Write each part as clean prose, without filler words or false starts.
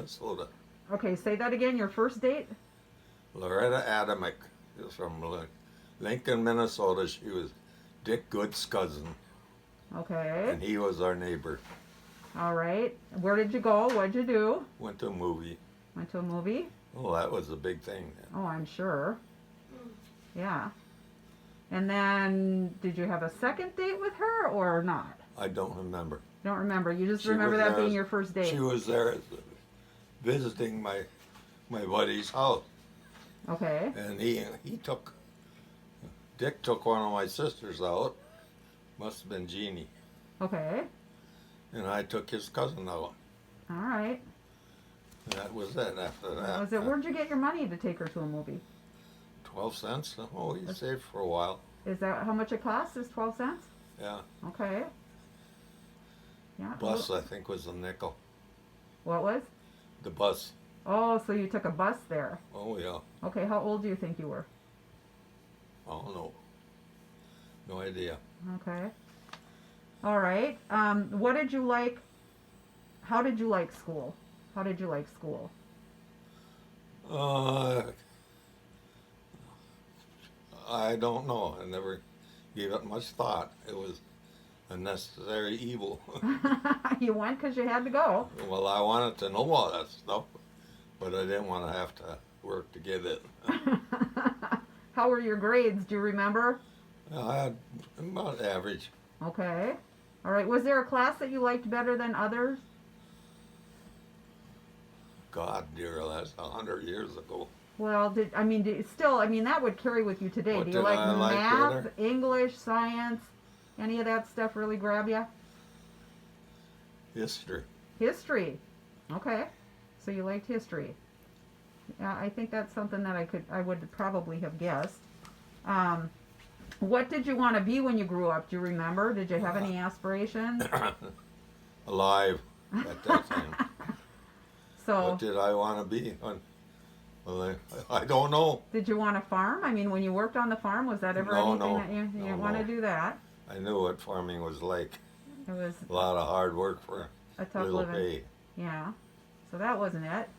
Minnesota. Okay, say that again. Your first date? Loretta Adamick is from Lincoln, Minnesota. She was Dick Good's cousin, Okay. and he was our neighbor. All right. Where did you go? What'd you do? Went to a movie. Went to a movie? Oh, that was a big thing then. Oh, I'm sure. Yeah. And then, did you have a second date with her or not? I don't remember. You don't remember. You just She remember was that there being as- your first date. She was there visiting my buddy's house, Okay. and Dick took one of my sisters out. Must have been Jeannie, Okay. and I took his cousin out. All right. And that was it. After that, That was it. Where'd you get your money to take her to a movie? 12 cents. Oh, you saved for a while. Is that how much it costs? Is 12 cents? Yeah. Okay. Yeah. Bus, I think, was a nickel. What was? The bus. Oh, so you took a bus there. Oh, yeah. Okay. How old do you think you were? I don't know. No idea. Okay. All right. What did you like? How did you like school? How did you like school? I don't know. I never gave it much thought. It was a necessary evil. You went because you had to go. Well, I wanted to know all that stuff, but I didn't want to have to work to get it. How were your grades? Do you remember? I had about average. Okay. All right. Was there a class that you liked better than others? God, dear, that's 100 years ago. Well, that would carry with you today. What Do you did like I like math, better? English, science? Any of that stuff really grab you? History. History. Okay. So you liked history. Yeah, I think that's something that I would probably have guessed. What did you want to be when you grew up? Do you remember? Did you have any aspirations? Alive at that time. So, What did I want to be? Well, I don't know. did you want to farm? I mean, when you worked on the farm, was that ever No, anything no. that you No, didn't want to no. do that? I knew what farming was like. It was A lot of hard work for a tough little living. pay. Yeah. So that wasn't it.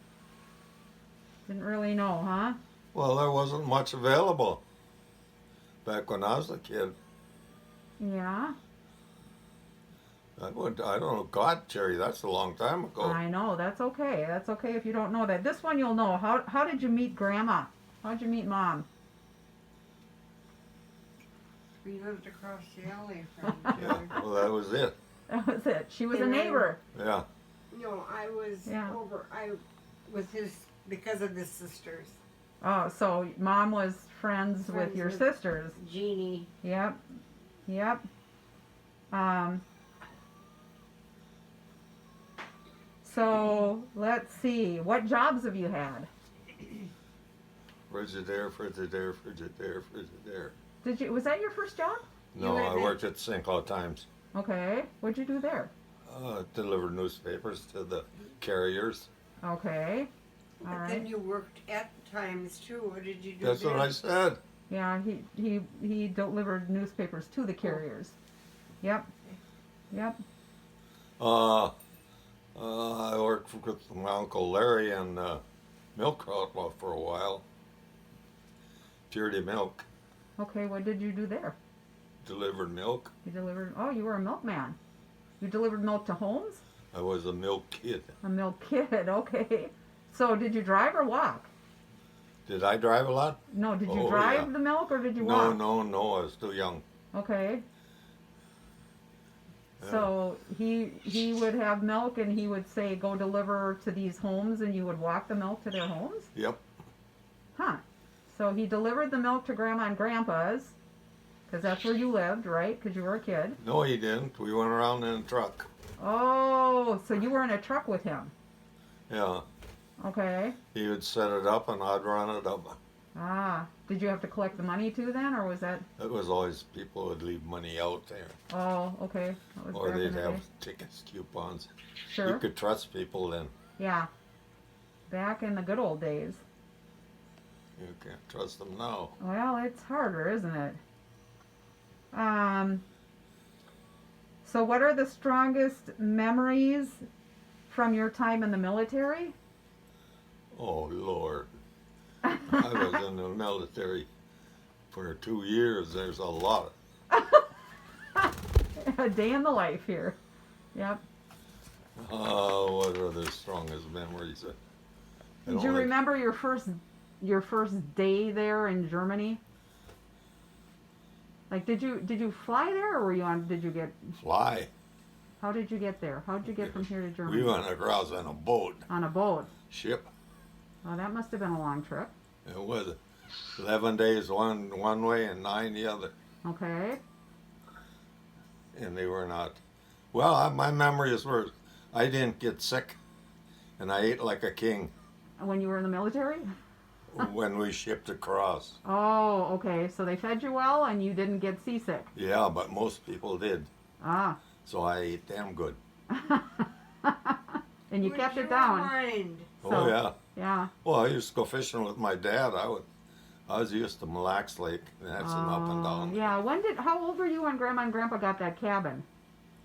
Didn't really know, huh? Well, there wasn't much available back when I was a kid. Yeah. I don't know. God, Jerry, that's a long time ago. I know. That's okay. That's okay if you don't know that. This one you'll know. How did you meet Grandma? How'd you meet Mom? We lived across the alley from Yeah, well, that was it. That was it. She was a And I- neighbor. Yeah. No, I was Yeah. I was his, because of his sisters. Oh, so Mom was friends with Friends your with- sisters. Jeannie. Yep. Yep. So let's see. What jobs have you had? Frigidaire, Frigidaire, Frigidaire, Frigidaire. Was that your first job? No, were I the- worked at St. Cloud Times. Okay. What'd you do there? Delivered newspapers to the carriers. Okay. All But right. then you worked at Times too. What did you do That's there? what I said. Yeah, he delivered newspapers to the carriers. Yep. Yep. I worked with my Uncle Larry and Milk Outlaw for a while. Purity Milk. Okay, what did you do there? Delivered milk. You delivered, oh, you were a milkman. You delivered milk to homes? I was a milk kid. A milk kid, okay. So did you drive or walk? Did I drive a lot? No, did you Oh, drive yeah. the milk or did you No, walk? no, I was too young. Okay. Yeah. So he would have milk and he would say, go deliver to these homes, and you would walk the milk to their homes? Yep. Huh. So he delivered the milk to Grandma and Grandpa's, because that's where you lived, right? Because you were a kid. No, he didn't. We went around in a truck. Oh, so you were in a truck with him. Yeah. Okay. He would set it up and I'd run it up. Ah, did you have to collect the money too then, or was that? It was always people would leave money out there. Oh, okay. That was Or back in they'd the have day. tickets, coupons. Sure. You could trust people then. Yeah. Back in the good old days. You can't trust them now. Well, it's harder, isn't it? So what are the strongest memories from your time in the military? Oh, Lord. I was in the military for 2 years. There's a lot. A day in the life here. Yep. Oh, what are the strongest memories? I Did don't you like- remember your first day there in Germany? Like, did you fly there, or were you on? Did you get? Fly. How did you get there? How did you get from here to Germany? We went across on a boat, On a boat. ship. Oh, that must have been a long trip. It was 11 days one way and 9 the other. Okay. And they were not. Well, my memories were I didn't get sick, and I ate like a king When you were in the military? when we shipped across. Oh, okay. So they fed you well, and you didn't get seasick. Yeah, but most people did. Ah. So I ate damn good. And you Would kept you it down. mind? Oh, So- yeah. Yeah. Well, I used to go fishing with my dad. I was used to Mille Lacs Lake, and that's an up and down. Yeah. How old were you when Grandma and Grandpa got that cabin?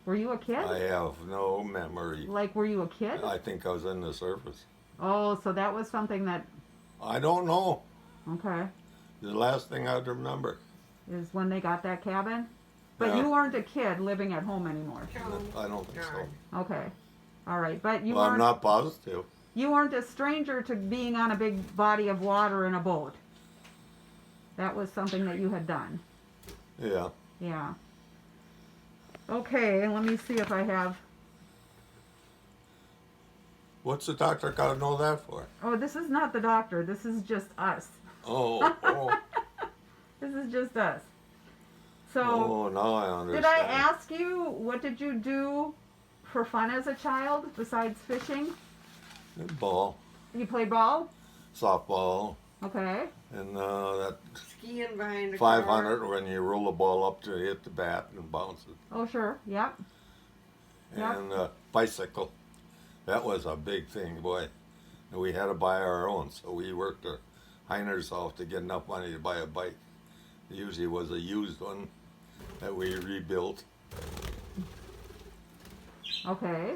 Were you a kid? I have no memory. Like, were you a kid? I think I was in the service. Oh, so that was something that, I don't know. okay, The last thing I'd remember. is when they got that cabin? But Yeah. you weren't a kid living at home anymore. I don't think so. Okay. All right. But you Well, I'm weren't not positive. you weren't a stranger to being on a big body of water in a boat. That was something that you had done. Yeah. Yeah. Okay, let me see if I have. What's the doctor got to know that for? Oh, this is not the doctor. This is just us. Oh, oh, This is just us. So, oh, now I understand. did I ask you what did you do for fun as a child besides fishing? Ball, You played ball? softball, Okay. and that Skiing behind a 500 car. when you roll the ball up to hit the bat and bounce it. Oh, sure. Yep. Yeah. And bicycle. That was a big thing, boy. And we had to buy our own, so we worked our hinders off to get enough money to buy a bike. It usually was a used one that we rebuilt. Okay.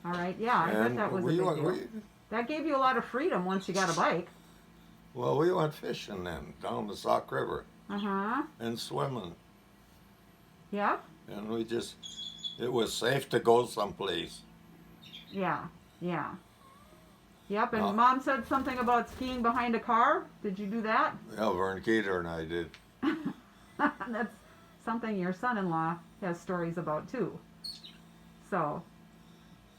All right. Yeah, I bet And that was a we big went, deal. That gave you a lot of freedom once you got a bike. well, we went fishing then down the Sauk River Uh-huh. and swimming, Yep. and it was safe to go someplace. Yeah. Yeah. Yep, and Uh, Mom said something about skiing behind a car. Did you do that? Yeah, Vern Keeter and I did. That's something your son-in-law has stories about too. So,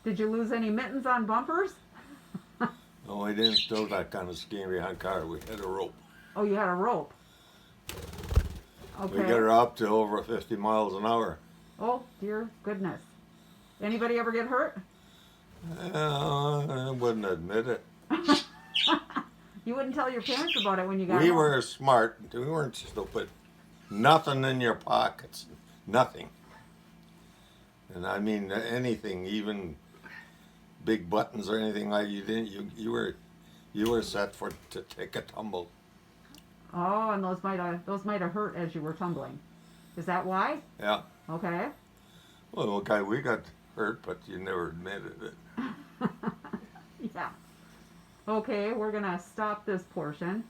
did you lose any mittens on bumpers? No, we didn't do that kind of skiing behind car. We had a rope. Oh, you had a rope. We Okay. got her up to over 50 miles an hour. Oh, dear goodness. Anybody ever get hurt? I wouldn't admit it. You wouldn't tell your parents about it when you got We home. were smart. We weren't stupid. Nothing in your pockets. Nothing. And I mean anything, even big buttons or anything like you didn't. You were set to take a tumble. Oh, and those might have hurt as you were tumbling. Is that why? Yeah. Okay. Well, okay, we got hurt, but you never admitted it. Yeah. Okay, we're gonna stop this portion.